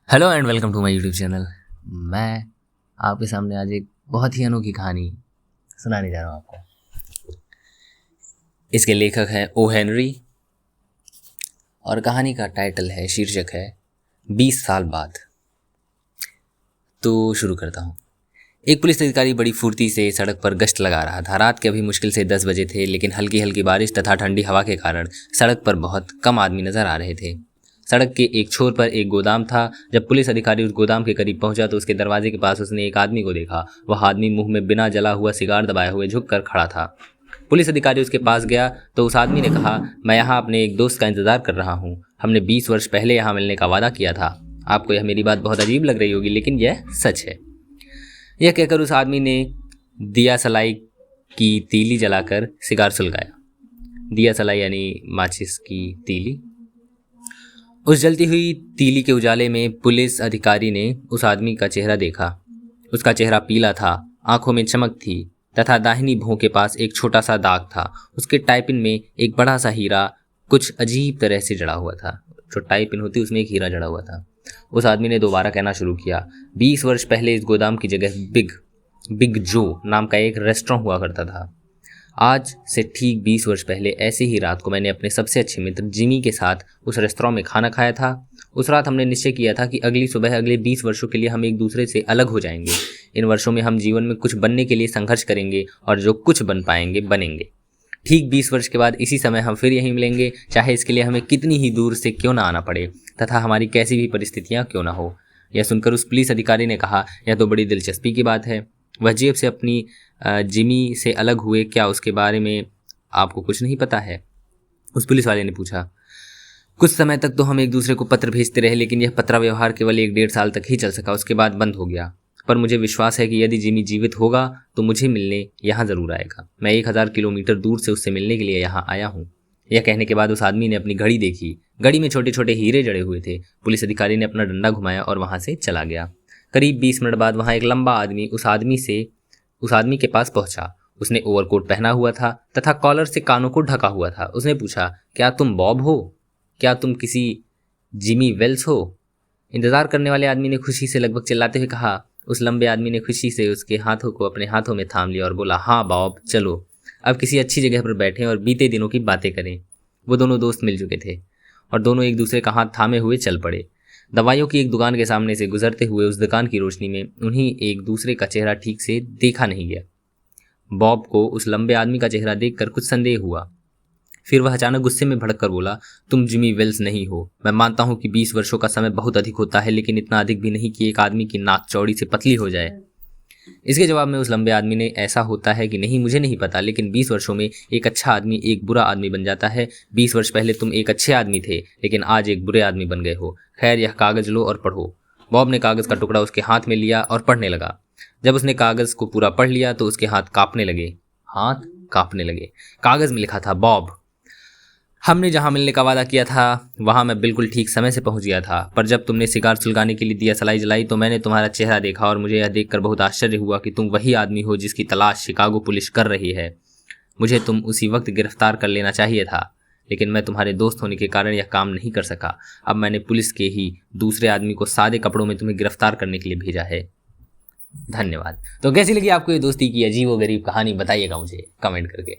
Hello and welcome to my YouTube channel. मैं आपके सामने आज एक बहुत ही अनोखी कहानी सुनाने जा रहा हूँ आपको। इसके लेखक हैं ओ हेनरी और कहानी का टाइटल है, शीर्षक है 20 साल बाद। तो शुरू करता हूँ। एक पुलिस अधिकारी बड़ी फुर्ती से सड़क पर गश्त लगा रहा था। रात के अभी मुश्किल से 10 बजे थे, लेकिन हल्की हल्की बारिश तथा ठंडी हवा के कारण सड़क पर बहुत कम आदमी नजर आ रहे थे। सड़क के एक छोर पर एक गोदाम था। जब पुलिस अधिकारी उस गोदाम के करीब पहुंचा तो उसके दरवाजे के पास उसने एक आदमी को देखा। वह आदमी मुंह में बिना जला हुआ सिगार दबाए हुए झुक कर खड़ा था। पुलिस अधिकारी उसके पास गया तो उस आदमी ने कहा, मैं यहाँ अपने एक दोस्त का इंतजार कर रहा हूँ। हमने 20 वर्ष पहले यहाँ मिलने का वादा किया था। आपको यह मेरी बात बहुत अजीब लग रही होगी, लेकिन यह सच है। यह कहकर उस आदमी ने दिया सलाई की तीली जलाकर सिगार सुलगाया। दिया सलाई यानी माचिस की तीली। उस जलती हुई तीली के उजाले में पुलिस अधिकारी ने उस आदमी का चेहरा देखा। उसका चेहरा पीला था, आंखों में चमक थी तथा दाहिनी भौं के पास एक छोटा सा दाग था। उसके टाइपिन में एक बड़ा सा हीरा कुछ अजीब तरह से जड़ा हुआ था। जो टाइपिन होती उसमें एक हीरा जड़ा हुआ था। उस आदमी ने दोबारा कहना शुरू किया, 20 वर्ष पहले इस गोदाम की जगह बिग जो नाम का एक रेस्टोरेंट हुआ करता था। आज से ठीक 20 वर्ष पहले ऐसे ही रात को मैंने अपने सबसे अच्छे मित्र जिमी के साथ उस रेस्तरां में खाना खाया था। उस रात हमने निश्चय किया था कि अगली सुबह अगले 20 वर्षों के लिए हम एक दूसरे से अलग हो जाएंगे। इन वर्षों में हम जीवन में कुछ बनने के लिए संघर्ष करेंगे और जो कुछ बन पाएंगे बनेंगे। ठीक 20 वर्ष के बाद इसी समय हम फिर यहीं मिलेंगे, चाहे इसके लिए हमें कितनी ही दूर से क्यों ना आना पड़े तथा हमारी कैसी भी परिस्थितियाँ क्यों ना हो। यह सुनकर उस पुलिस अधिकारी ने कहा, यह तो बड़ी दिलचस्पी की बात है। वह जेब से अपनी जिमी से अलग हुए, क्या उसके बारे में आपको कुछ नहीं पता है? उस पुलिस वाले ने पूछा। कुछ समय तक तो हम एक दूसरे को पत्र भेजते रहे, लेकिन यह पत्र व्यवहार केवल 1-1.5 साल तक ही चल सका। उसके बाद बंद हो गया। पर मुझे विश्वास है कि यदि जिमी जीवित होगा तो मुझे मिलने यहाँ ज़रूर आएगा। मैं 1000 किलोमीटर दूर से उससे मिलने के लिए यहाँ आया हूँ। यह कहने के बाद उस आदमी ने अपनी घड़ी देखी। घड़ी में छोटे छोटे हीरे जड़े हुए थे। पुलिस अधिकारी ने अपना डंडा घुमाया और वहाँ से चला गया। करीब 20 मिनट बाद वहाँ एक लंबा आदमी उस आदमी के पास पहुंचा। उसने ओवरकोट पहना हुआ था तथा कॉलर से कानों को ढका हुआ था। उसने पूछा, क्या तुम बॉब हो? क्या तुम किसी जिमी वेल्स हो? इंतजार करने वाले आदमी ने खुशी से लगभग चिल्लाते हुए कहा। उस लंबे आदमी ने खुशी से उसके हाथों को अपने हाथों में थाम लिया और बोला, हाँ बॉब, चलो अब किसी अच्छी जगह पर बैठें और बीते दिनों की बातें करें। वो दोनों दोस्त मिल चुके थे और दोनों एक दूसरे का हाथ थामे हुए चल पड़े। दवाइयों की एक दुकान के सामने से गुजरते हुए उस दुकान की रोशनी में उन्हीं एक दूसरे का चेहरा ठीक से देखा नहीं गया। बॉब को उस लंबे आदमी का चेहरा देखकर कुछ संदेह हुआ। फिर वह अचानक गुस्से में भड़क कर बोला, तुम जिमी वेल्स नहीं हो। मैं मानता हूं कि 20 वर्षों का समय बहुत अधिक होता है, लेकिन इतना अधिक भी नहीं कि एक आदमी की नाक चौड़ी से पतली हो जाए। इसके जवाब में उस लंबे आदमी ने, ऐसा होता है कि नहीं मुझे नहीं पता, लेकिन 20 वर्षों में एक अच्छा आदमी एक बुरा आदमी बन जाता है। 20 वर्ष पहले तुम एक अच्छे आदमी थे, लेकिन आज एक बुरे आदमी बन गए हो। खैर, यह कागज लो और पढ़ो। बॉब ने कागज का टुकड़ा उसके हाथ में लिया और पढ़ने लगा। जब उसने कागज को पूरा पढ़ लिया तो उसके हाथ कांपने लगे। कागज में लिखा था, बॉब, हमने जहाँ मिलने का वादा किया था वहाँ मैं बिल्कुल ठीक समय से पहुँच गया था, पर जब तुमने सिगार सुलगाने के लिए दिया सलाई जलाई तो मैंने तुम्हारा चेहरा देखा और मुझे यह देखकर बहुत आश्चर्य हुआ कि तुम वही आदमी हो जिसकी तलाश शिकागो पुलिस कर रही है। मुझे तुम उसी वक्त गिरफ्तार कर लेना चाहिए था, लेकिन मैं तुम्हारे दोस्त होने के कारण यह काम नहीं कर सका। अब मैंने पुलिस के ही दूसरे आदमी को सादे कपड़ों में तुम्हें गिरफ्तार करने के लिए भेजा है। धन्यवाद। तो कैसी लगी आपको ये दोस्ती की अजीब व गरीब कहानी? बताइएगा मुझे कमेंट करके।